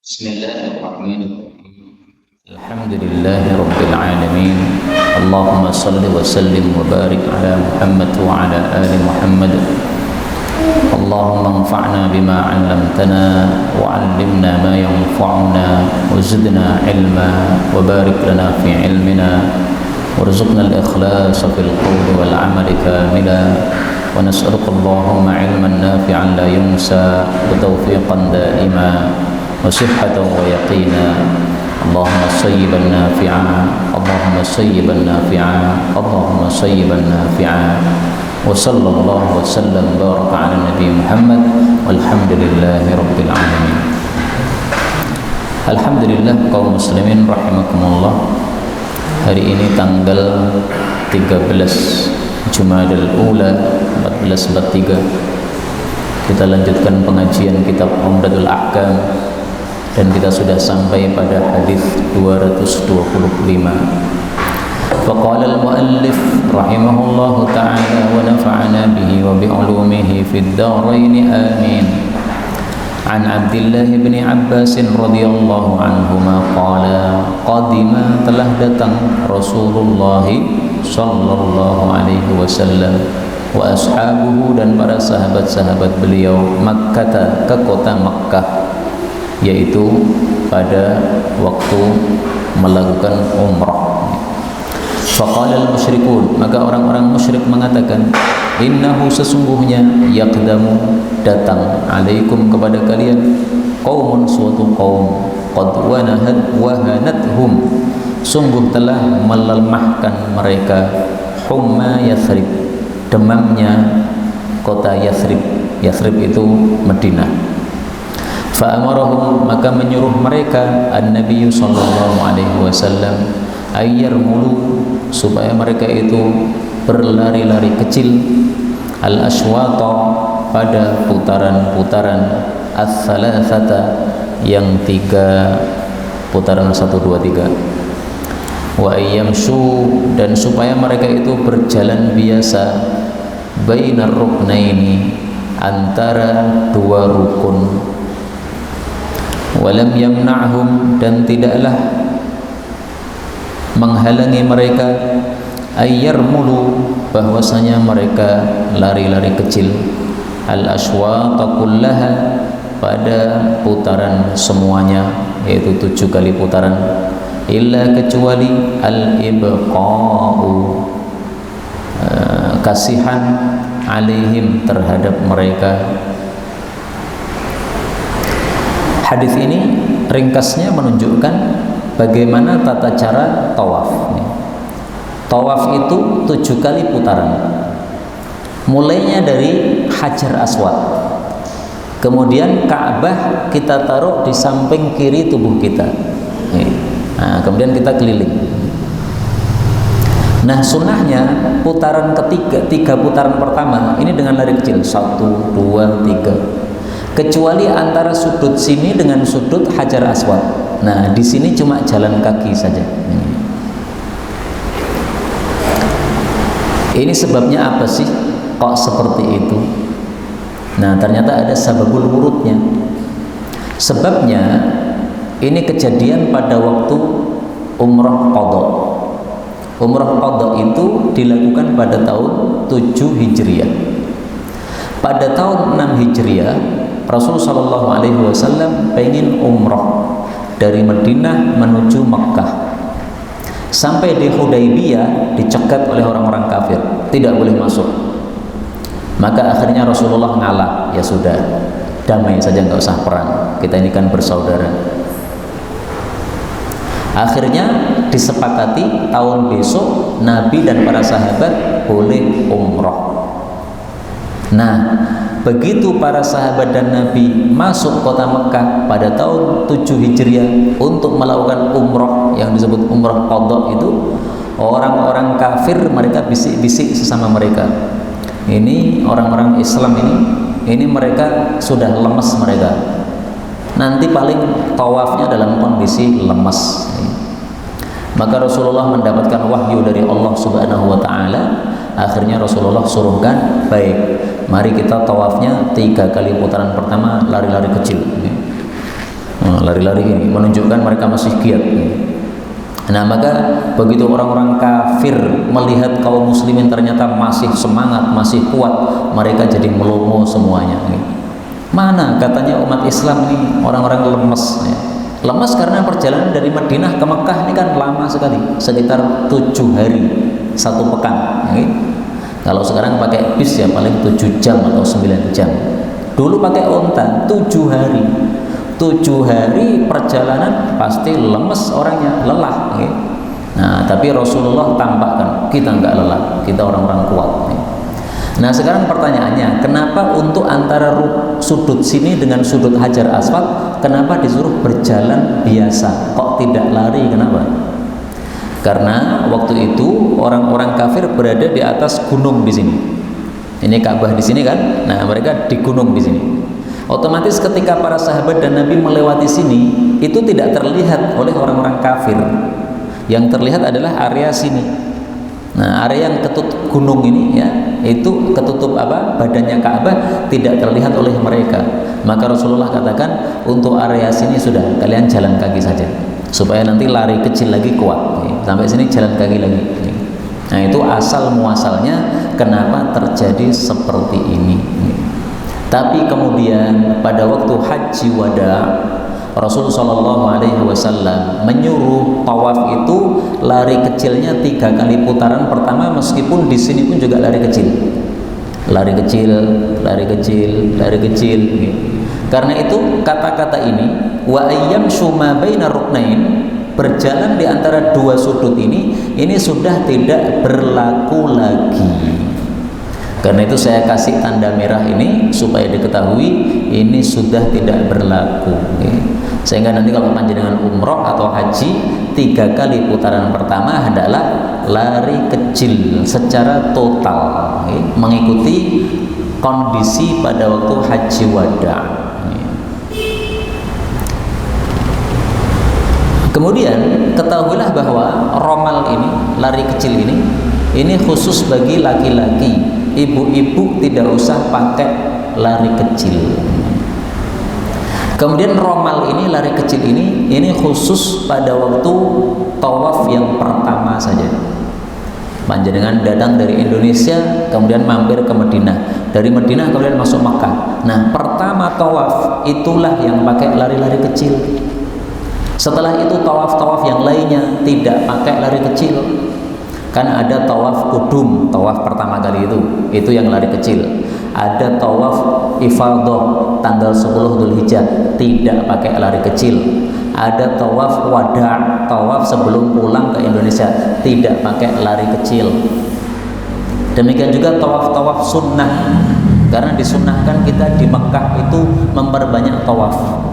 Bismillahirrahmanirrahim. Alhamdulillahi rabbil alamin. Allahumma salli wa sallim wa barik ala Muhammad wa ala ali Muhammad. Allahumma anfa'na bima 'allamtana wa 'allimna ma yanfa'una wa zidna ilma wa barik lana fi ilmina warzuqna al-ikhlasa fil qawli wal 'amali kamila wa nas'aluka Allahumma 'ilman nafi'an la yunsa wa tawfiqan da'ima wa sihhatan wa yaqina. Allahumma sayyiban nafi'a, Allahumma sayyiban nafi'a, Allahumma sayyiban nafi'a. Wa sallallahu wa sallam baraka ala Nabi Muhammad walhamdulillahi rabbil alamin. Alhamdulillah kaum muslimin rahimakumullah. Hari ini tanggal 13 Jumadil Ula 1443. Kita lanjutkan pengajian kitab Umdatul Ahkam dan kita sudah sampai pada hadis 225. Faqala al-muallif rahimahullahu ta'ala wa nafa'ana bihi wa bi'ulumihi fid dharain amin. An Abdullah bin Abbas radhiyallahu anhuma qala qadima telah datang Rasulullah sallallahu alaihi wasallam wa ashabuhu dan para sahabat-sahabat beliau Makkah ke kota Makkah, yaitu pada waktu melakukan umrah. Faqala al-musyrikun, maka orang-orang musyrik mengatakan, innahu sesungguhnya yaqdamu datang alaikum kepada kalian qaumun suatu kaum qad wahanathum sungguh telah melemahkan mereka humma Yathrib, demamnya kota Yathrib. Yathrib itu Madinah. Fa'amarahum, maka menyuruh mereka an-Nabi sallallahu alaihi wasallam ayyarmulu, supaya mereka itu berlari-lari kecil al-ashwata pada putaran-putaran ats-tsalatsata yang 3 putaran 1 2 3. Wa ayyamshu, dan supaya mereka itu berjalan biasa bainar ruknaini, antara 2 rukun. Walam yamna'hum, dan tidaklah menghalangi mereka ayyarmulu, bahwasanya mereka lari-lari kecil al-ashwaqa kullaha, pada putaran semuanya, yaitu 7 kali putaran, illa kecuali al-ibqa'u, kasihan alaihim, terhadap mereka. Hadis ini ringkasnya menunjukkan bagaimana tata cara tawaf. Tawaf itu 7 kali putaran. Mulainya dari Hajar Aswad, kemudian Ka'bah kita taruh di samping kiri tubuh kita. Nah, kemudian kita keliling. Nah, sunnahnya putaran ketiga, 3 putaran pertama ini dengan lari kecil 1 2 3. Kecuali antara sudut sini dengan sudut Hajar Aswad. Nah, di sini cuma jalan kaki saja. Ini sebabnya apa sih kok seperti itu? Nah, ternyata ada sababul wurudnya. Sebabnya ini kejadian pada waktu umrah qadha. Umrah qadha itu dilakukan pada tahun 7 Hijriah. Pada tahun 6 Hijriah, Rasul sallallahu alaihi wasallam pengen umrah dari Madinah menuju Makkah. Sampai di Hudaybiyah dicegat oleh orang-orang kafir, tidak boleh masuk. Maka akhirnya Rasulullah ngalah, ya sudah, damai saja, nggak usah perang, kita ini kan bersaudara. Akhirnya disepakati tahun besok Nabi dan para sahabat boleh umrah. Nah, begitu para sahabat dan Nabi masuk kota Mekah pada tahun 7 Hijriah untuk melakukan umrah yang disebut umrah qadha itu, orang-orang kafir mereka bisik-bisik sesama mereka. Ini orang-orang Islam ini mereka sudah lemes mereka. Nanti paling tawafnya dalam kondisi lemes. Maka Rasulullah mendapatkan wahyu dari Allah Subhanahu wa taala. Akhirnya Rasulullah suruhkan, baik, mari kita tawafnya 3 kali putaran pertama lari-lari kecil. lari-lari ini menunjukkan mereka masih giat. Nah, maka begitu orang-orang kafir melihat kaum muslimin ternyata masih semangat, masih kuat, mereka jadi melomo semuanya. Mana katanya umat Islam ini orang-orang lemes. Lemes karena perjalanan dari Madinah ke Mekah ini kan lama sekali, sekitar 7 hari, 1 pekan. Kalau sekarang pakai bis ya paling 7 jam atau 9 jam. Dulu pakai onta 7 hari. 7 hari perjalanan pasti lemes orangnya, lelah. Nah, tapi Rasulullah tampakkan kita enggak lelah, kita orang-orang kuat. Nah, sekarang pertanyaannya, kenapa untuk antara sudut sini dengan sudut Hajar Aswad, kenapa disuruh berjalan biasa, kok tidak lari, kenapa? Karena waktu itu orang-orang kafir berada di atas gunung di sini. Ini Ka'bah di sini kan? Nah, mereka di gunung di sini. Otomatis ketika para sahabat dan Nabi melewati sini, itu tidak terlihat oleh orang-orang kafir. Yang terlihat adalah area sini. Nah, area yang ketutup gunung ini ya, itu ketutup badannya Ka'bah tidak terlihat oleh mereka. Maka Rasulullah katakan, untuk area sini sudah kalian jalan kaki saja, supaya nanti lari kecil lagi kuat. Sampai sini jalan kaki lagi. Nah, itu asal muasalnya kenapa terjadi seperti ini. Tapi kemudian pada waktu haji wada, Rasulullah SAW menyuruh tawaf itu lari kecilnya 3 kali putaran pertama, meskipun di sini pun juga lari kecil, lari kecil, lari kecil, lari kecil. Karena itu kata-kata ini wa ayyam syuma baina ruknain, berjalan di antara 2 sudut ini sudah tidak berlaku lagi. Karena itu saya kasih tanda merah ini supaya diketahui ini sudah tidak berlaku. Sehingga nanti kalau panjenengan umroh atau haji, 3 kali putaran pertama adalah lari kecil secara total, mengikuti kondisi pada waktu haji wada. Kemudian ketahuilah bahwa romal ini, lari kecil ini khusus bagi laki-laki. Ibu-ibu tidak usah pakai lari kecil. Kemudian romal ini, lari kecil ini khusus pada waktu tawaf yang pertama saja. Panjenengan datang dari Indonesia, kemudian mampir ke Madinah, dari Madinah kemudian masuk Makkah. Nah, pertama tawaf itulah yang pakai lari-lari kecil. Setelah itu tawaf-tawaf yang lainnya tidak pakai lari kecil. Kan ada tawaf kudum, tawaf pertama kali itu yang lari kecil. Ada tawaf ifadah tanggal 10 Dzulhijjah, tidak pakai lari kecil. Ada tawaf wada, tawaf sebelum pulang ke Indonesia, tidak pakai lari kecil. Demikian juga tawaf-tawaf sunnah, karena disunnahkan kita di Mekah itu memperbanyak tawaf.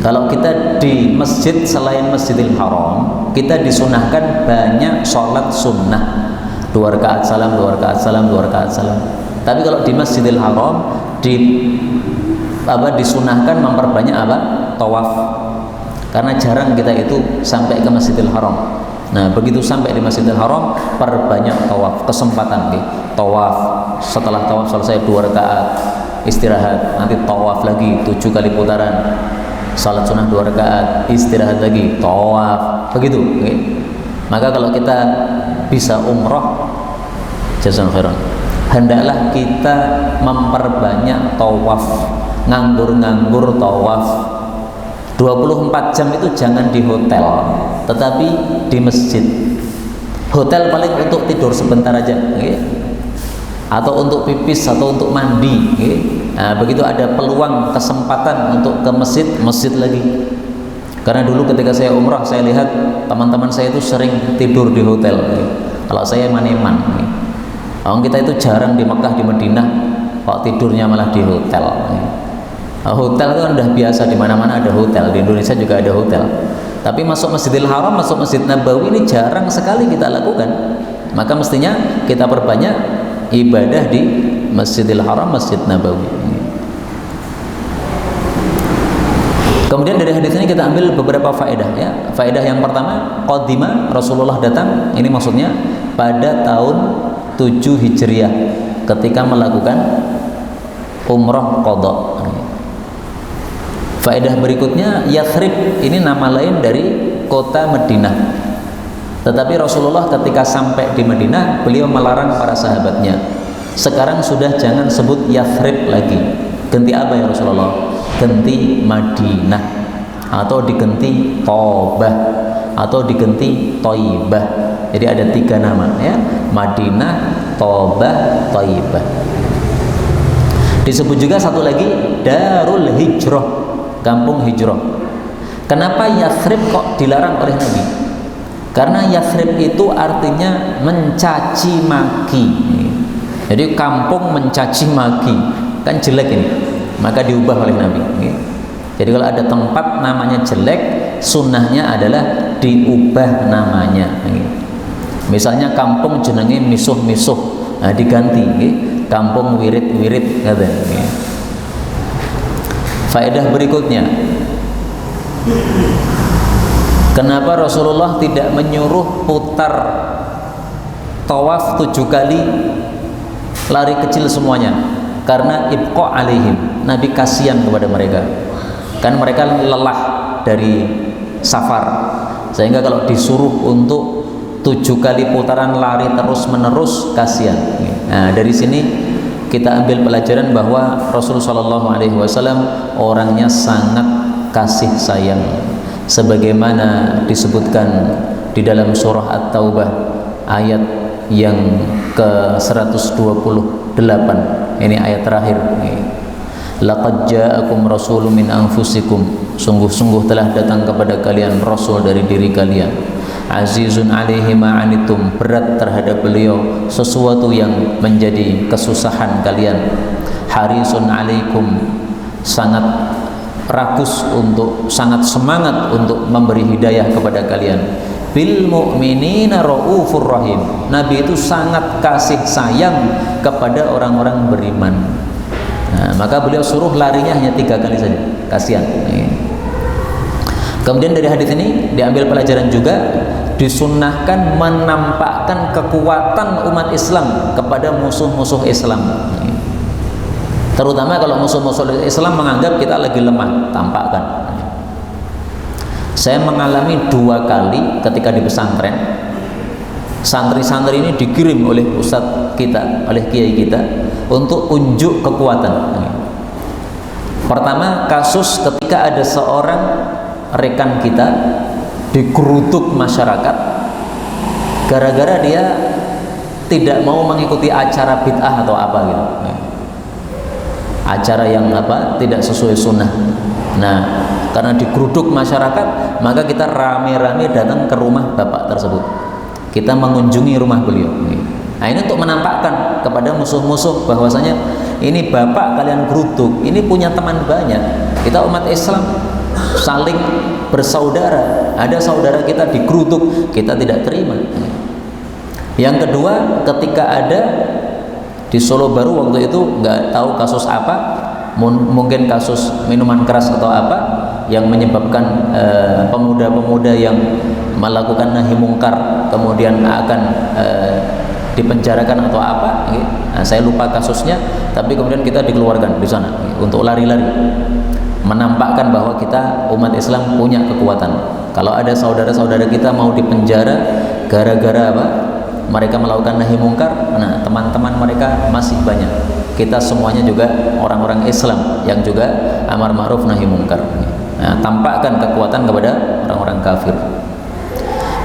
Kalau kita di masjid selain Masjidil Haram, kita disunahkan banyak sholat sunnah, 2 rakaat salam, 2 rakaat salam, 2 rakaat salam. Tapi kalau di Masjidil Haram disunahkan memperbanyak tawaf, karena jarang kita itu sampai ke Masjidil Haram. Nah, begitu sampai di Masjidil Haram, perbanyak tawaf, kesempatan tawaf. Setelah tawaf selesai 2 rakaat, istirahat, nanti tawaf lagi 7 kali putaran. Salat sunnah 2 rakaat, istirahat lagi, tawaf, begitu. Maka kalau kita bisa umroh, jazakallahu khairan, hendaklah kita memperbanyak tawaf, nganggur-nganggur tawaf. 24 jam itu jangan di hotel, tetapi di masjid. Hotel paling untuk tidur sebentar aja, atau untuk pipis atau untuk mandi. Nah, begitu ada peluang kesempatan untuk ke masjid lagi. Karena dulu ketika saya umrah, saya lihat teman-teman saya itu sering tidur di hotel. Kalau saya maneman, orang kita itu jarang di Mekah, di Madinah, kok tidurnya malah di hotel. Hotel itu udah biasa, di mana-mana ada hotel. Di Indonesia juga ada hotel. Tapi masuk Masjidil Haram, masuk Masjid Nabawi ini jarang sekali kita lakukan. Maka mestinya kita perbanyak ibadah di Masjidil Haram, Masjid Nabawi. Kemudian dari hadis ini kita ambil beberapa faedah ya. Faedah yang pertama, qadimah, Rasulullah datang, ini maksudnya pada tahun 7 Hijriah ketika melakukan umrah qadha. Faedah berikutnya, Yathrib ini nama lain dari kota Madinah. Tetapi Rasulullah ketika sampai di Madinah, beliau melarang para sahabatnya, sekarang sudah jangan sebut Yathrib lagi. Ganti apa ya Rasulullah? Ganti Madinah, atau diganti Tobah, atau diganti Toibah. Jadi ada 3 nama ya, Madinah, Tobah, Toibah. Disebut juga satu lagi Darul Hijrah, kampung hijrah. Kenapa Yathrib kok dilarang oleh Nabi? Karena Yathrib itu artinya mencaci maki. Jadi kampung mencaci maki, kan jelek ini, maka diubah oleh Nabi. Jadi kalau ada tempat namanya jelek, sunnahnya adalah diubah namanya. Misalnya kampung jenenge misuh-misuh, nah diganti kampung wirid-wirid katanya. Faedah berikutnya, kenapa Rasulullah tidak menyuruh putar tawaf 7 kali lari kecil semuanya? Karena ibqa alaihim, Nabi kasihan kepada mereka, kan mereka lelah dari safar, sehingga kalau disuruh untuk 7 kali putaran lari terus menerus kasihan. Nah dari sini kita ambil pelajaran bahwa Rasulullah SAW orangnya sangat kasih sayang, sebagaimana disebutkan di dalam surah At-Taubah ayat yang ke-128. Ini ayat terakhir. Laqad ja'akum rasulun min anfusikum, sungguh-sungguh telah datang kepada kalian rasul dari diri kalian. Azizun alaihi ma anitum, berat terhadap beliau sesuatu yang menjadi kesusahan kalian. Harisun alaikum, sangat rakus untuk, sangat semangat untuk memberi hidayah kepada kalian. Bil mu'minina raufur rahim, Nabi itu sangat kasih sayang kepada orang-orang beriman. Nah, maka beliau suruh larinya hanya 3 kali saja, kasihan. Kemudian dari hadis ini diambil pelajaran juga, disunnahkan menampakkan kekuatan umat Islam kepada musuh-musuh Islam. Terutama kalau musuh-musuh Islam menganggap kita lagi lemah, tampakkan. Saya mengalami 2 kali ketika di pesantren, santri-santri ini dikirim oleh ustadz kita, oleh kiai kita, untuk unjuk kekuatan. Pertama, kasus ketika ada seorang rekan kita dikerutuk masyarakat gara-gara dia tidak mau mengikuti acara bid'ah atau apa gitu, acara yang apa tidak sesuai sunnah. Nah, karena digeruduk masyarakat, maka kita rame-rame datang ke rumah bapak tersebut, kita mengunjungi rumah beliau. Nah ini untuk menampakkan kepada musuh-musuh bahwasanya ini bapak kalian geruduk, ini punya teman banyak, kita umat Islam saling bersaudara, ada saudara kita digeruduk, kita tidak terima. Yang kedua, ketika ada di Solo Baru waktu itu, nggak tahu kasus apa, mungkin kasus minuman keras atau apa yang menyebabkan pemuda-pemuda yang melakukan nahi mungkar kemudian akan dipenjarakan atau apa. Nah, saya lupa kasusnya, tapi kemudian kita dikeluarkan di sana untuk lari-lari, menampakkan bahwa kita umat Islam punya kekuatan. Kalau ada saudara-saudara kita mau dipenjara gara-gara apa? Mereka melakukan nahi mungkar, nah teman-teman mereka masih banyak. Kita semuanya juga orang-orang Islam yang juga amar ma'ruf nahi mungkar. Nah, tampakkan kekuatan kepada orang-orang kafir.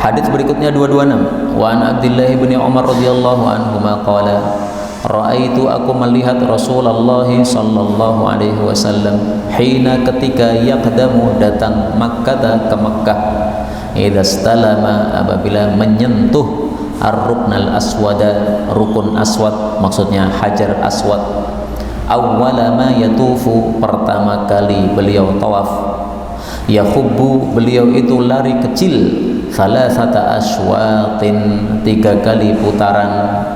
Hadis berikutnya 226. Wa an Abdullah bin Umar radhiyallahu anhu qala Ra'aitu, aku melihat Rasulullah sallallahu alaihi wasallam hina ketika yaqdamu datang Makkah ke Makkah, idza stalama apabila menyentuh ar-ruknal aswada, rukun aswad maksudnya hajar aswad, awwala ma yatufu, pertama kali beliau tawaf, yakhubbu, beliau itu lari kecil, salasata aswatin, 3 kali putaran.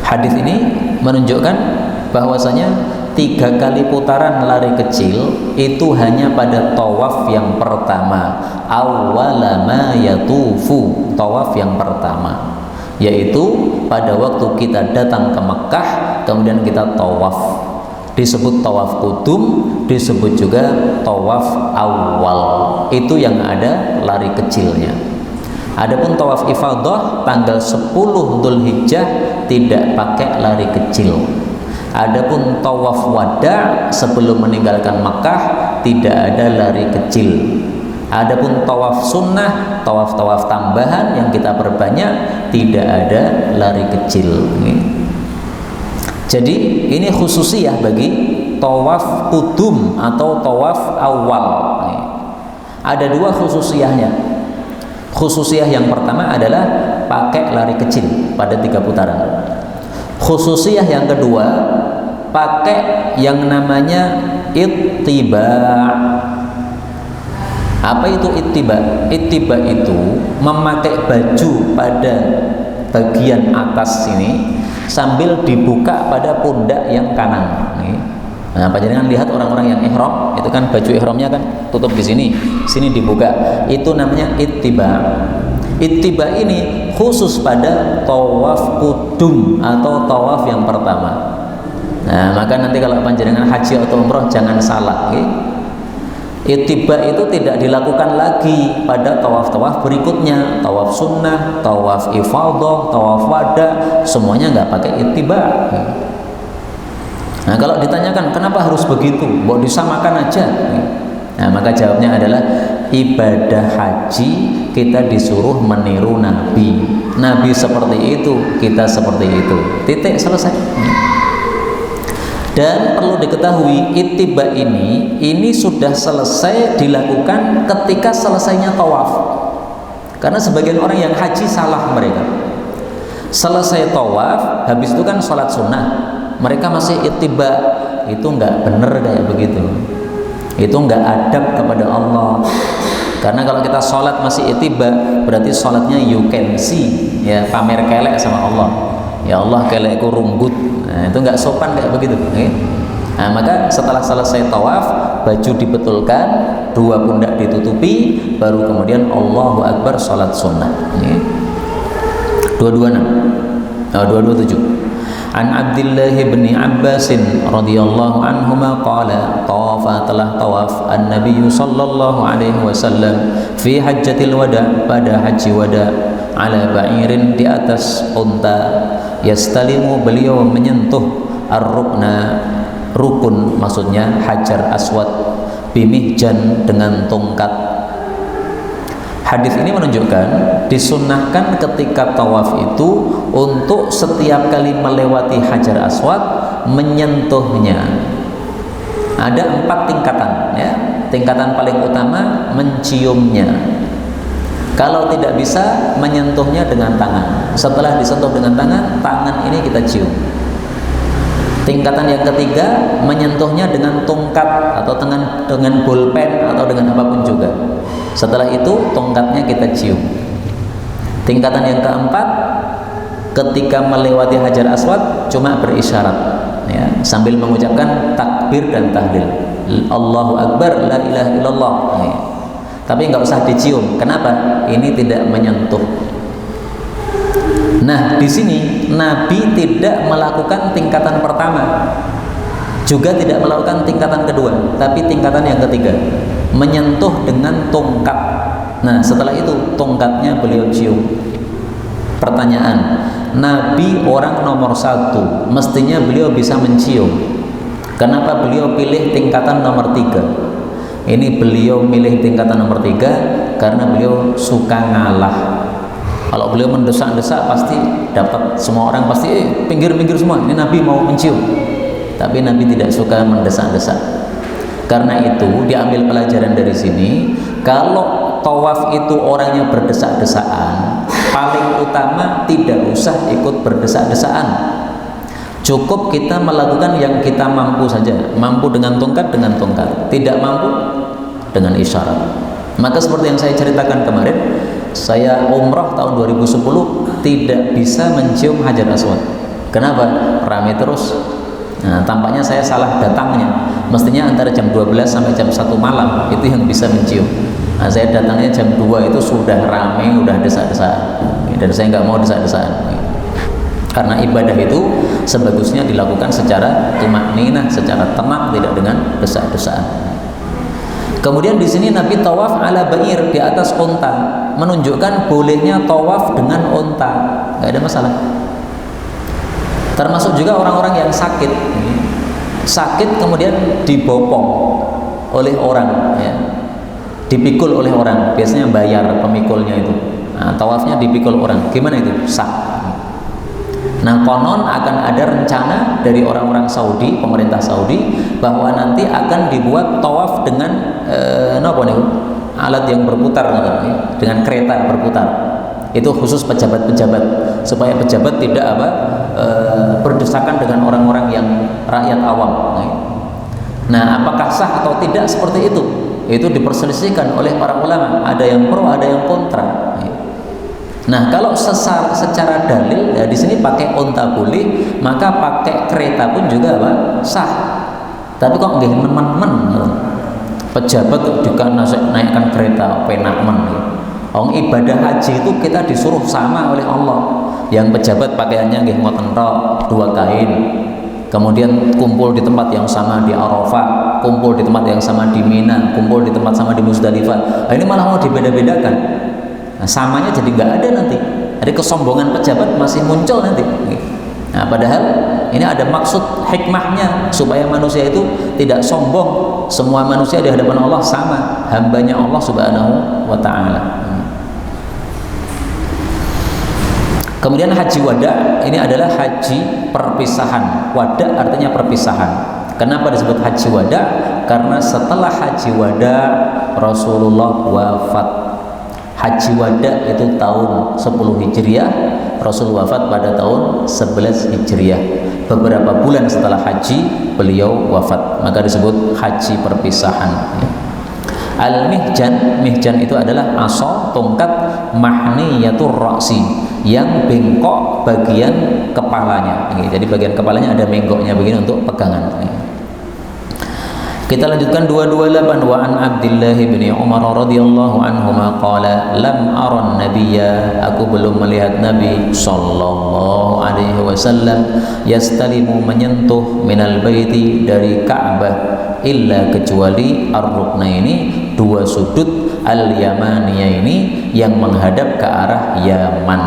Hadis ini menunjukkan bahwasanya 3 kali putaran lari kecil itu hanya pada tawaf yang pertama, awwala ma yatufu, tawaf yang pertama, yaitu pada waktu kita datang ke Mekah kemudian kita tawaf. disebut tawaf kudum, disebut juga tawaf awal. Itu yang ada lari kecilnya. Adapun tawaf ifadah tanggal 10 Dzulhijjah tidak pakai lari kecil. Adapun tawaf wada sebelum meninggalkan Makkah tidak ada lari kecil. Adapun tawaf sunnah, tawaf-tawaf tambahan yang kita perbanyak tidak ada lari kecil. Jadi ini khususiyah bagi tawaf kudum atau tawaf awal. Ada dua khususiyahnya. Khususiyah yang pertama adalah pakai lari kecil pada 3 putaran. Khususiyah yang kedua pakai yang namanya ittiba. Apa itu ittiba? Ittiba itu memakai baju pada bagian atas sini sambil dibuka pada pundak yang kanan. Nah, panjenengan lihat orang-orang yang ihram, itu kan baju ihramnya kan tutup di sini dibuka. Itu namanya ittiba. Ittiba ini khusus pada tawaf kudum atau tawaf yang pertama. Nah, maka nanti kalau panjenengan haji atau umroh jangan salah. Ittiba itu tidak dilakukan lagi pada tawaf-tawaf berikutnya, tawaf sunnah, tawaf ifadah, tawaf wada, semuanya nggak pakai ittiba. Nah, kalau ditanyakan kenapa harus begitu, mau disamakan aja. Nah, maka jawabnya adalah ibadah haji kita disuruh meniru Nabi. Nabi seperti itu, kita seperti itu. Titik, selesai. Dan perlu diketahui ittiba ini sudah selesai dilakukan ketika selesainya tawaf. Karena sebagian orang yang haji salah mereka. Selesai tawaf, habis itu kan sholat sunnah. Mereka masih ittiba, itu nggak bener kayak begitu. Itu nggak adab kepada Allah. Karena kalau kita sholat masih ittiba, berarti sholatnya you can see, ya, pamer kelek sama Allah. Ya Allah, kelekku runggut. Nah, itu nggak sopan kayak begitu. Nah, maka setelah selesai tawaf, baju dibetulkan, 2 pundak ditutupi, baru kemudian Allahu Akbar sholat sunnah. 227. An Abdullah bin Abbas radhiyallahu anhuma qala tawafa telah tawaf an-nabiy sallallahu alaihi wasallam fi hajjatil wada pada haji wada ala ba'irin di atas unta yastalimu beliau menyentuh ar-rukna rukun maksudnya hajar aswad bimihjan dengan tongkat. Hadis ini menunjukkan disunnahkan ketika tawaf itu untuk setiap kali melewati hajar aswad menyentuhnya. Ada 4 tingkatan, ya. Tingkatan paling utama menciumnya. Kalau tidak bisa, menyentuhnya dengan tangan. Setelah disentuh dengan tangan, tangan ini kita cium. Tingkatan yang ketiga, menyentuhnya dengan tongkat atau dengan bolpen atau dengan apapun juga. Setelah itu tongkatnya kita cium. Tingkatan yang keempat, ketika melewati hajar aswad cuma berisyarat, ya, sambil mengucapkan takbir dan tahlil, Allahu Akbar, la ilaha illallah, ya. Tapi nggak usah dicium. Kenapa? Ini tidak menyentuh. Nah, di sini Nabi tidak melakukan tingkatan pertama, juga tidak melakukan tingkatan kedua, tapi tingkatan yang ketiga, menyentuh dengan tongkat. Nah, setelah itu tongkatnya beliau cium. Pertanyaan, Nabi orang nomor 1, mestinya beliau bisa mencium. Kenapa beliau pilih tingkatan nomor 3? Ini beliau milih tingkatan nomor 3 karena beliau suka ngalah. Kalau beliau mendesak-desak pasti dapat, semua orang pasti pinggir-pinggir semua, ini Nabi mau mencium. Tapi Nabi tidak suka mendesak-desak. Karena itu diambil pelajaran dari sini, kalau tawaf itu orangnya berdesak-desaan, paling utama tidak usah ikut berdesak-desaan. Cukup kita melakukan yang kita mampu saja. Mampu dengan tongkat, tidak mampu dengan isyarat. Maka seperti yang saya ceritakan kemarin, saya umrah tahun 2010 tidak bisa mencium hajar aswad. Kenapa? Ramai terus. Nah, tampaknya saya salah datangnya. Mestinya antara jam 12 sampai jam 1 malam itu yang bisa mencium. Nah, saya datangnya jam 2 itu sudah ramai, sudah desak-desakan. Dan saya nggak mau desak-desakan. Karena ibadah itu sebagusnya dilakukan secara tumakninah, secara tenang, tidak dengan desak-desaan. Kemudian di sini Nabi tawaf ala ba'ir, di atas unta, menunjukkan bolehnya tawaf dengan unta, nggak ada masalah. Termasuk juga orang-orang yang sakit, kemudian dibopong oleh orang, ya, dipikul oleh orang, biasanya bayar pemikulnya itu. Nah, tawafnya dipikul orang, gimana itu? Sah. Nah, konon akan ada rencana dari orang-orang Saudi, pemerintah Saudi, bahwa nanti akan dibuat tawaf dengan alat yang berputar, dengan kereta berputar. Itu khusus pejabat-pejabat, supaya pejabat tidak berdesakan dengan orang-orang yang rakyat awam. Nah, apakah sah atau tidak seperti itu? Itu diperselisihkan oleh para ulama. Ada yang pro, ada yang kontra. Nah, kalau secara dalil, ya di sini pakai unta boleh, maka pakai kereta pun juga sah. Tapi kok nggih men-men pejabat juga naikkan kereta penakmen. Ibadah haji itu kita disuruh sama oleh Allah. Yang pejabat pakaiannya nggih ngoten tok, 2 kain. Kemudian kumpul di tempat yang sama di Arafah, kumpul di tempat yang sama di Mina, kumpul di tempat sama di Musdalifah. Nah, ini malah mau dibeda-bedakan. Nah, samanya jadi nggak ada nanti. Jadi kesombongan pejabat masih muncul nanti. Nah, padahal ini ada maksud hikmahnya supaya manusia itu tidak sombong. Semua manusia di hadapan Allah sama, hambanya Allah Subhanahu wa Ta'ala. Kemudian haji wada, ini adalah haji perpisahan. Wada artinya perpisahan. Kenapa disebut haji wada? Karena setelah haji wada Rasulullah wafat. Haji wada itu tahun 10 Hijriah, Rasul wafat pada tahun 11 Hijriah. Beberapa bulan setelah haji beliau wafat, maka disebut haji perpisahan. Al-mihjan, mihjan itu adalah asa, tongkat, mahniyatur ra'si, yang bengkok bagian kepalanya. Jadi bagian kepalanya ada menggoknya begini untuk pegangan. Kita lanjutkan 228. Wa an Abdullah bin Umar radhiyallahu anhuma qala lam aran nabiyya, aku belum melihat Nabi sallallahu alaihi wasallam yastalimu, menyentuh minal baiti, dari Ka'bah, illa, kecuali ar-ruknaini, 2 sudut al-yamaniyah ini yang menghadap ke arah Yaman.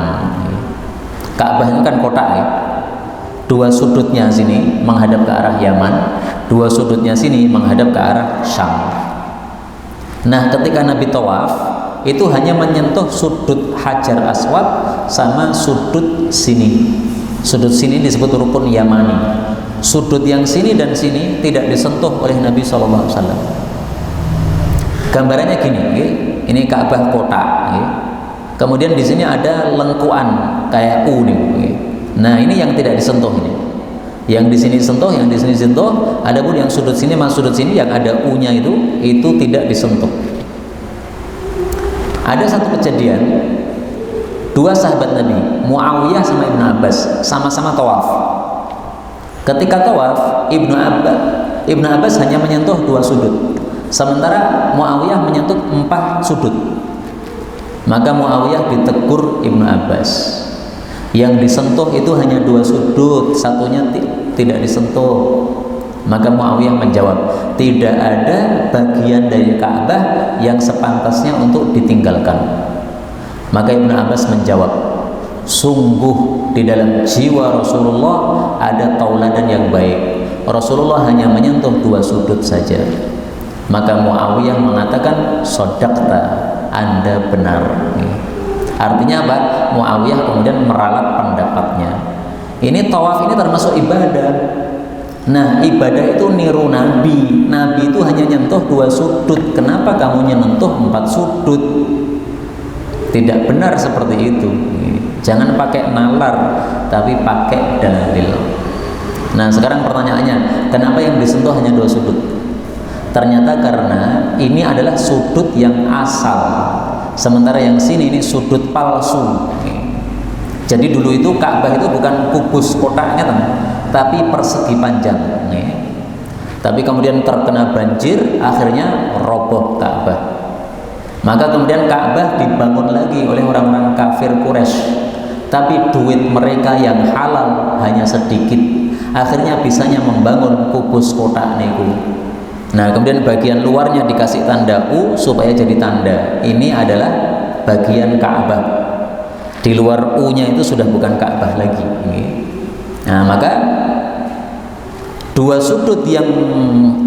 Ka'bah itu kan kotak, ya. 2 sudutnya sini menghadap ke arah Yaman, 2 sudutnya sini menghadap ke arah Syam. Nah, ketika Nabi tawaf itu hanya menyentuh sudut Hajar Aswad sama sudut sini. Sudut sini disebut rukun Yamani. Sudut yang sini dan sini tidak disentuh oleh Nabi SAW. Gambarannya gini, ini Ka'bah kotak, kemudian di sini ada lengkuan kayak U nih. Nah, ini yang tidak disentuh ini. Yang di sini sentuh, yang di sini sentuh. Adapun yang sudut sini sama sudut sini yang ada U-nya itu tidak disentuh. Ada satu kejadian, 2 sahabat Nabi, Muawiyah sama Ibnu Abbas, sama-sama tawaf. Ketika tawaf, Ibnu Abbas hanya menyentuh 2 sudut, sementara Muawiyah menyentuh 4 sudut. Maka Muawiyah ditegur Ibnu Abbas. Yang disentuh itu hanya 2 sudut, satunya tidak disentuh. Maka Muawiyah menjawab, tidak ada bagian dari Ka'bah yang sepantasnya untuk ditinggalkan. Maka Ibnu Abbas menjawab, sungguh di dalam jiwa Rasulullah ada tauladan yang baik. Rasulullah hanya menyentuh 2 sudut saja. Maka Muawiyah mengatakan, sodaqta, Anda benar. Artinya apa? Muawiyah kemudian meralat pendapatnya. Ini tawaf ini termasuk ibadah. Nah, ibadah itu niru Nabi. Nabi itu hanya nyentuh 2 sudut. Kenapa kamu nyentuh 4 sudut? Tidak benar seperti itu. Jangan pakai nalar, tapi pakai dalil. Nah, sekarang pertanyaannya, kenapa yang disentuh hanya 2 sudut? Ternyata karena ini adalah sudut yang asal, sementara yang sini ini sudut palsu. Jadi dulu itu Ka'bah itu bukan kubus kotaknya, tapi persegi panjang. Tapi kemudian terkena banjir, akhirnya roboh Ka'bah. Maka kemudian Ka'bah dibangun lagi oleh orang-orang kafir Quraisy. tapi duit mereka yang halal hanya sedikit. Akhirnya bisanya membangun kubus kotak niku. Nah, kemudian bagian luarnya dikasih tanda U supaya jadi tanda. Ini adalah bagian Ka'bah. Di luar U-nya itu sudah bukan Ka'bah lagi. Nah, maka dua sudut yang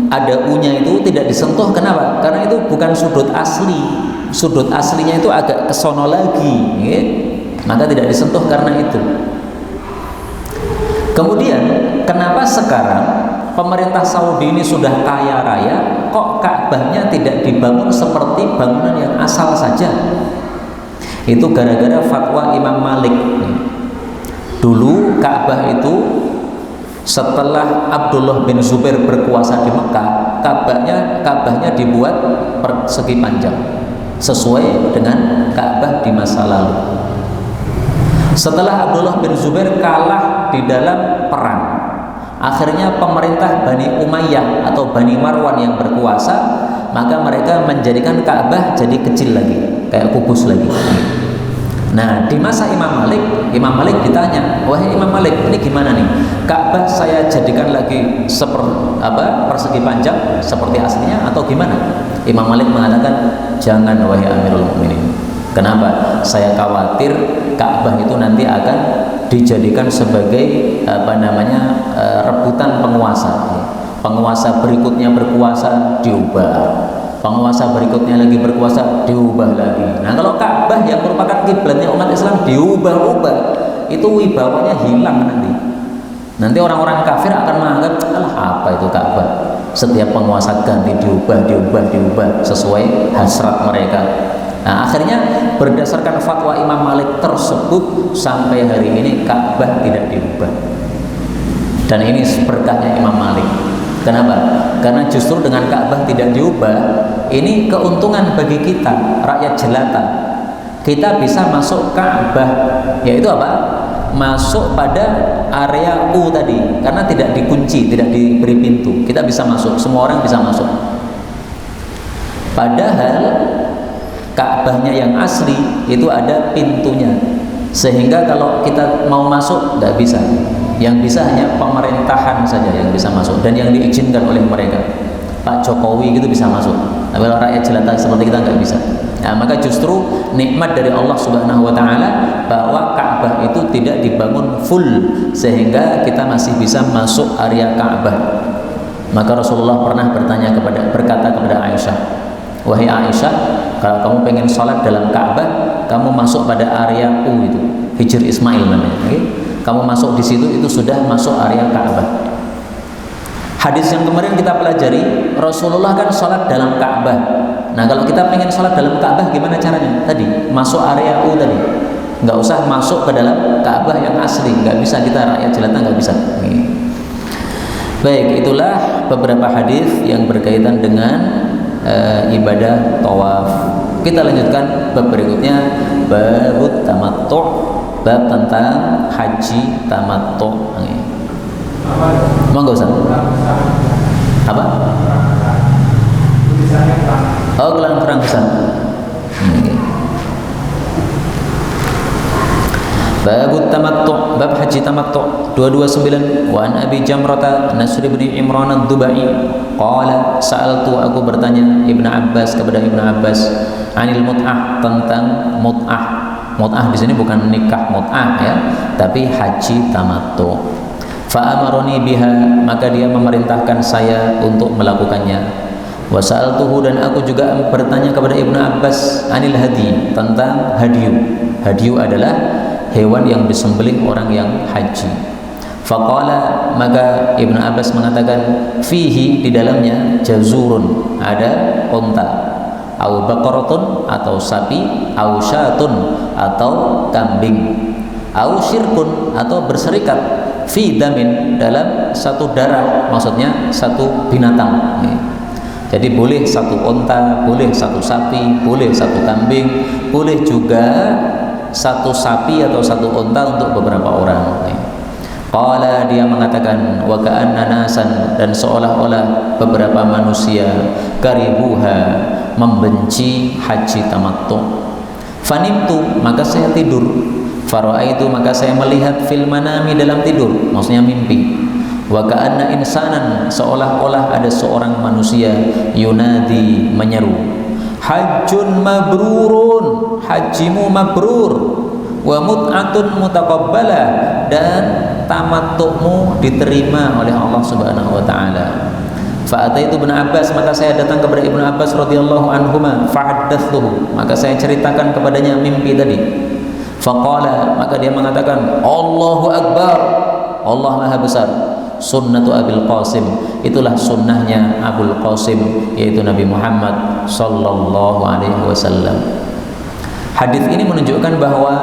ada U-nya itu tidak disentuh. Kenapa? Karena itu bukan sudut asli. Sudut aslinya itu agak kesono lagi, maka tidak disentuh karena itu. Kemudian kenapa sekarang pemerintah Saudi ini sudah kaya raya, kok Ka'bahnya tidak dibangun seperti bangunan yang asal saja? Itu gara-gara fatwa Imam Malik. Dulu Ka'bah itu setelah Abdullah bin Zubair berkuasa di Mekah, Ka'bahnya dibuat persegi panjang sesuai dengan Ka'bah di masa lalu. Setelah Abdullah bin Zubair kalah di dalam perang, akhirnya pemerintah Bani Umayyah atau Bani Marwan yang berkuasa, maka mereka menjadikan Ka'bah jadi kecil lagi, kayak kubus lagi. Nah, di masa Imam Malik ditanya, wahai Imam Malik, ini gimana nih? Ka'bah saya jadikan lagi persegi panjang seperti aslinya atau gimana? Imam Malik mengatakan, jangan wahai Amirul Mukminin. Kenapa? Saya khawatir Ka'bah itu nanti akan dijadikan sebagai rebutan penguasa. Penguasa berikutnya berkuasa diubah, penguasa berikutnya lagi berkuasa diubah lagi. Nah, kalau Ka'bah yang merupakan kiblatnya umat Islam diubah-ubah, itu wibawanya hilang nanti. Nanti orang-orang kafir akan menganggap, alah apa itu Ka'bah? Setiap penguasa ganti diubah sesuai hasrat mereka. Nah, akhirnya berdasarkan fatwa Imam Malik tersebut sampai hari ini Ka'bah tidak diubah. Dan ini berkahnya Imam Malik. Kenapa? Karena justru dengan Ka'bah tidak diubah, ini keuntungan bagi kita, rakyat jelata. Kita bisa masuk Ka'bah, yaitu apa? Masuk pada area U tadi, karena tidak dikunci, tidak diberi pintu. Kita bisa masuk, semua orang bisa masuk. Padahal Ka'bahnya yang asli itu ada pintunya, sehingga kalau kita mau masuk nggak bisa. Yang bisa hanya pemerintahan saja yang bisa masuk dan yang diizinkan oleh mereka. Pak Jokowi gitu bisa masuk, tapi kalau rakyat jelata seperti kita nggak bisa. Nah, maka justru nikmat dari Allah Subhanahu Wa Taala bahwa Ka'bah itu tidak dibangun full sehingga kita masih bisa masuk area Ka'bah. Maka Rasulullah pernah berkata kepada Aisyah, wahai Aisyah, kalau kamu pengen sholat dalam Ka'bah, kamu masuk pada area U itu, Hijr Ismail namanya. Okay? Kamu masuk di situ, itu sudah masuk area Ka'bah. Hadis yang kemarin kita pelajari, Rasulullah kan sholat dalam Ka'bah. Nah, kalau kita pengen sholat dalam Ka'bah, gimana caranya? Tadi masuk area U tadi, nggak usah masuk ke dalam Ka'bah yang asli, nggak bisa, kita rakyat jelata nggak bisa. Baik, itulah beberapa hadis yang berkaitan dengan ibadah tawaf. Kita lanjutkan bab berikutnya, babut tamattu', bab tentang haji tamattu'. Monggo Ustaz. Apa? Oh, gelang perang Ustaz. Babut tamattu', bab haji tamattu', 229. Wa an Abi Jamrata Nasr bin Imran ad-Dubai qala sa'altu, aku bertanya Ibnu Abbas kepada Ibnu Abbas, anil mut'ah, tentang mut'ah. Mut'ah di sini bukan nikah mut'ah ya, tapi haji tamattu'. Fa amaroni biha, maka dia memerintahkan saya untuk melakukannya. Wa sa'altuhu, dan aku juga bertanya kepada Ibnu Abbas anil hadi, tentang hadiyu. Hadiyu adalah hewan yang disembelih orang yang haji. Faqala, maka Ibnu Abbas mengatakan, fihi, di dalamnya, jazurun, ada unta, au baqaratun, atau sapi, au syatun, atau kambing, au syirkun, atau berserikat, fi damin, dalam satu darah, maksudnya satu binatang. Jadi boleh satu unta, boleh satu sapi, boleh satu kambing, boleh juga satu sapi atau satu unta untuk beberapa orang. Qala, dia mengatakan, wa ka'anna nasan, dan seolah-olah beberapa manusia, karihuha, membenci haji tamattu. Fanimtu, maka saya tidur. Fara'aitu, maka saya melihat fil manami, dalam tidur, maksudnya mimpi. Wa ka'anna insanan, seolah-olah ada seorang manusia, yunadi, menyeru, hajjun mabrurun, hajimu mabrur, wa mut'atun mutaqabbalah, dan tamattu'mu diterima oleh Allah Subhanahu wa taala. Fa'ataitu Ibnu Abbas, maka saya datang kepada Ibnu Abbas radhiyallahu anhuma, fa'addatsuhu, maka saya ceritakan kepadanya mimpi tadi. Faqala, maka dia mengatakan, Allahu Akbar, Allah Maha Besar. Sunnatu Abil Qasim, itulah sunnahnya Abul Qasim, yaitu Nabi Muhammad sallallahu alaihi wasallam. Hadis ini menunjukkan bahwa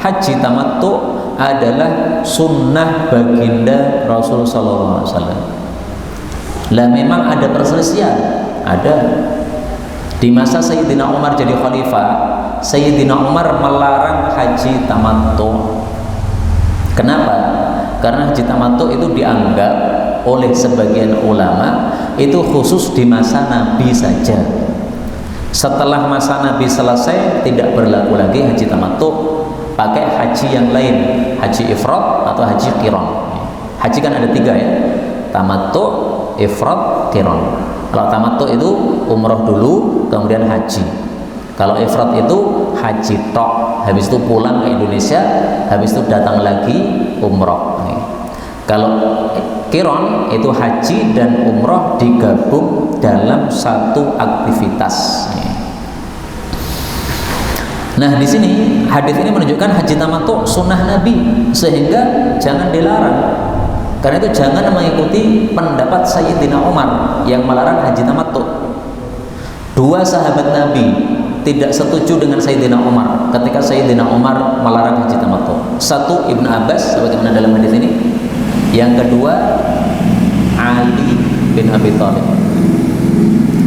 haji tamattu adalah sunnah baginda Rasul sallallahu alaihi wasallam. Lah memang ada perselisihan, ada. Di masa Sayyidina Umar jadi khalifah, Sayyidina Umar melarang haji tamattu. Kenapa? Karena haji tamattu itu dianggap oleh sebagian ulama itu khusus di masa Nabi saja. Setelah masa Nabi selesai tidak berlaku lagi haji tamattu, pakai haji yang lain, haji ifrad atau haji qiran. Haji kan ada 3 ya, tamattu, ifrad, qiran. Kalau tamattu itu umroh dulu kemudian haji. Kalau ifrad itu haji tok, habis itu pulang ke Indonesia, habis itu datang lagi umroh. Kalau qiran itu haji dan umroh digabung dalam satu aktivitas. Nah, di sini hadis ini menunjukkan haji tamattu sunnah Nabi, sehingga jangan dilarang. Karena itu jangan mengikuti pendapat Sayyidina Umar yang melarang haji tamattu. 2 sahabat Nabi tidak setuju dengan Sayyidina Umar ketika Sayyidina Umar melarang haji tamattu. 1 Ibnu Abbas, sebagaimana dalam hadis ini. Yang kedua Ali bin Abi Thalib.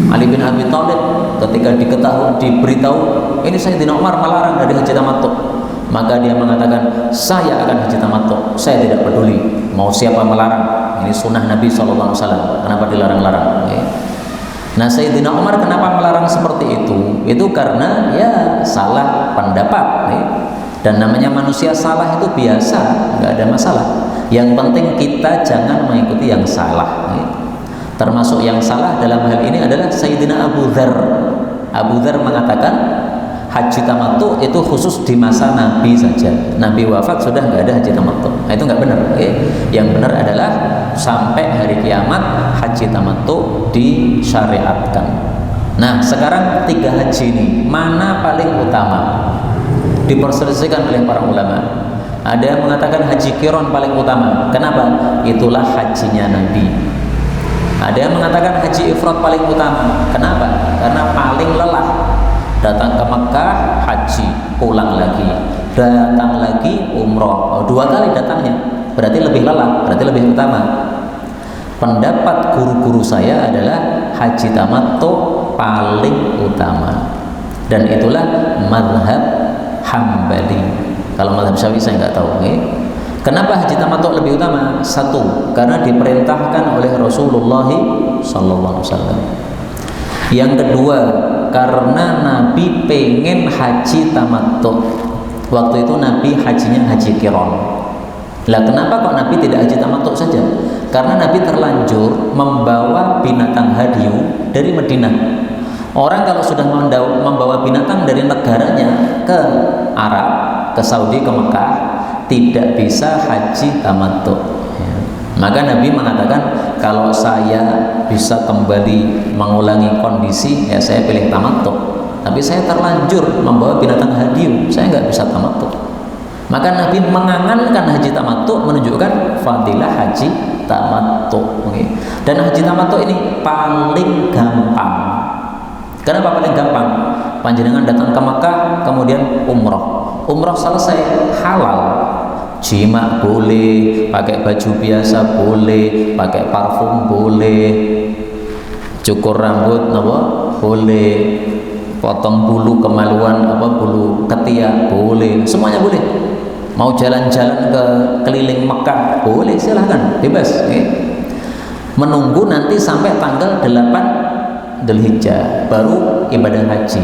Ali bin Abi Thalib ketika diberitahu ini Sayyidina Umar melarang dari haji tamattu, maka dia mengatakan, saya akan haji tamattu, saya tidak peduli mau siapa melarang, ini sunnah Nabi SAW, kenapa dilarang-larang. Nah, Sayyidina Umar kenapa melarang seperti itu? Itu karena ya salah pendapat, dan namanya manusia salah itu biasa, nggak ada masalah. Yang penting kita jangan mengikuti yang salah. Termasuk yang salah dalam hal ini adalah Sayyidina Abu Dzar. Abu Dzar mengatakan haji tamattu itu khusus di masa Nabi saja. Nabi wafat sudah nggak ada haji tamattu. Nah, itu nggak benar. Yang benar adalah sampai hari kiamat haji tamattu disyariatkan. Nah, sekarang 3 haji ini mana paling utama? Diperselisihkan oleh para ulama. Ada yang mengatakan haji qiran paling utama. Kenapa? Itulah hajinya Nabi. Ada yang mengatakan haji ifrad paling utama. Kenapa? Karena paling lelah. Datang ke Mekah haji, pulang lagi, datang lagi umroh, 2 kali datangnya, berarti lebih lelah, berarti lebih utama. Pendapat guru-guru saya adalah haji tamattu paling utama, dan itulah mazhab Hambali. Kalau mazhab Syafi'i saya nggak tahu. Kenapa haji tamattu lebih utama? 1, karena diperintahkan oleh Rasulullah SAW. Yang kedua, karena Nabi pengen haji tamattu. Waktu itu Nabi hajinya haji qiran. Lah kenapa kok Nabi tidak haji tamattu saja? Karena Nabi terlanjur membawa binatang hadiu dari Madinah. Orang kalau sudah membawa binatang dari negaranya ke Arab, ke Saudi, ke Mekah, tidak bisa haji tamattu. Maka Nabi mengatakan, kalau saya bisa kembali mengulangi kondisi, ya saya pilih tamattu. Tapi saya terlanjur membawa binatang hadiu, saya nggak bisa tamattu. Maka Nabi mengangankan haji tamattu, menunjukkan fadilah haji tamattu. Dan haji tamattu ini paling gampang. Kenapa paling gampang? Panjenengan datang ke Makkah, kemudian umroh. Umroh selesai, halal. Jima boleh, pakai baju biasa boleh, pakai parfum boleh, cukur rambut boleh, potong bulu kemaluan bulu ketiak boleh, semuanya boleh. Mau jalan-jalan ke keliling Mekah boleh, silahkan, bebas. Menunggu nanti sampai tanggal 8 Dzulhijjah baru ibadah haji.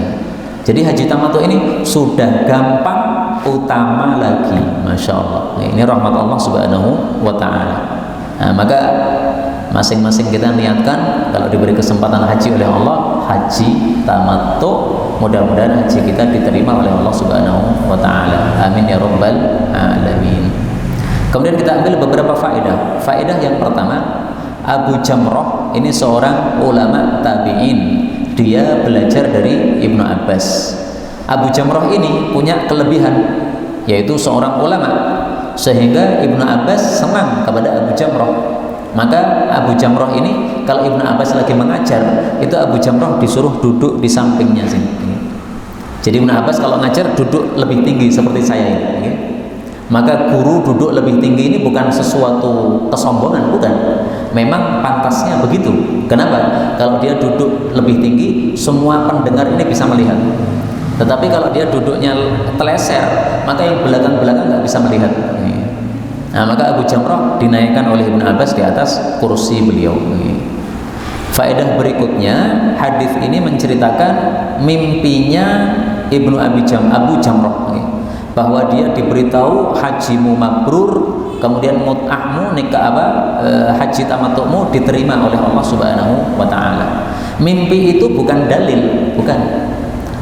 Jadi haji tamattu ini sudah gampang utama lagi. Masya Allah, ini rahmat Allah subhanahu wa ta'ala. Nah, maka masing-masing kita niatkan kalau diberi kesempatan haji oleh Allah, haji tamattu, mudah-mudahan haji kita diterima oleh Allah subhanahu wa ta'ala. Amin ya rabbal alamin. Kemudian kita ambil beberapa faedah. Faedah yang pertama, Abu Jamrah ini seorang ulama tabi'in. Dia belajar dari Ibnu Abbas. Abu Jamrah ini punya kelebihan, yaitu seorang ulama, sehingga Ibnu Abbas senang kepada Abu Jamrah. Maka Abu Jamrah ini kalau Ibnu Abbas lagi mengajar, itu Abu Jamrah disuruh duduk di sampingnya sini. Jadi Ibnu Abbas kalau ngajar duduk lebih tinggi seperti saya ini. Maka guru duduk lebih tinggi ini bukan sesuatu kesombongan, bukan. Memang pantasnya begitu. Kenapa? Kalau dia duduk lebih tinggi, semua pendengar ini bisa melihat. Tetapi kalau dia duduknya teleser, maka yang belakang-belakang nggak bisa melihat. Nah, maka Abu Jamrah dinaikkan oleh Ibnu Abbas di atas kursi beliau. Faedah berikutnya, hadis ini menceritakan mimpinya Abu Jamrah, bahwa dia diberitahu hajimu mabrur, kemudian mut'ahmu, haji tamattu'mu diterima oleh Allah Subhanahu wa ta'ala. Mimpi itu bukan dalil, bukan.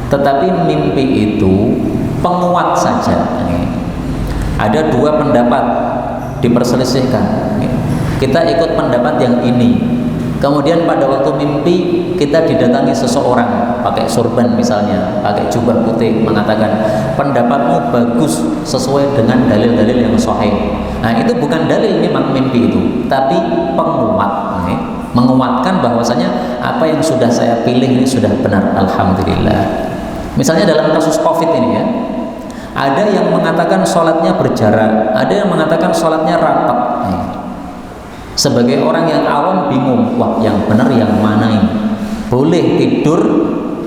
Tetapi mimpi itu penguat saja. Ada dua pendapat diperselisihkan. Kita ikut pendapat yang ini. Kemudian pada waktu mimpi kita didatangi seseorang pakai sorban misalnya, pakai jubah putih, mengatakan pendapatmu bagus sesuai dengan dalil-dalil yang sahih. Nah, itu bukan dalil memang mimpi itu, tapi penguat, menguatkan bahwasanya apa yang sudah saya pilih ini sudah benar. Alhamdulillah. Misalnya dalam kasus COVID ini ya, ada yang mengatakan sholatnya berjarak, ada yang mengatakan sholatnya rapat. Sebagai orang yang awam bingung, wah yang benar yang mana ini? Boleh tidur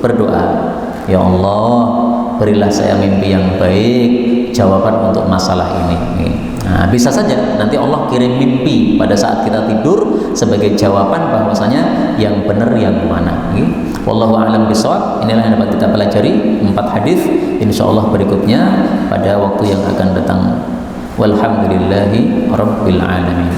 berdoa, ya Allah berilah saya mimpi yang baik, jawaban untuk masalah ini. Nah, bisa saja nanti Allah kirim mimpi pada saat kita tidur sebagai jawaban bahwasanya yang benar yang mana. Wallahu a'lam bishawab. Inilah yang dapat kita pelajari 4 hadis. Insyaallah berikutnya pada waktu yang akan datang. Walhamdulillahi rabbil alamin.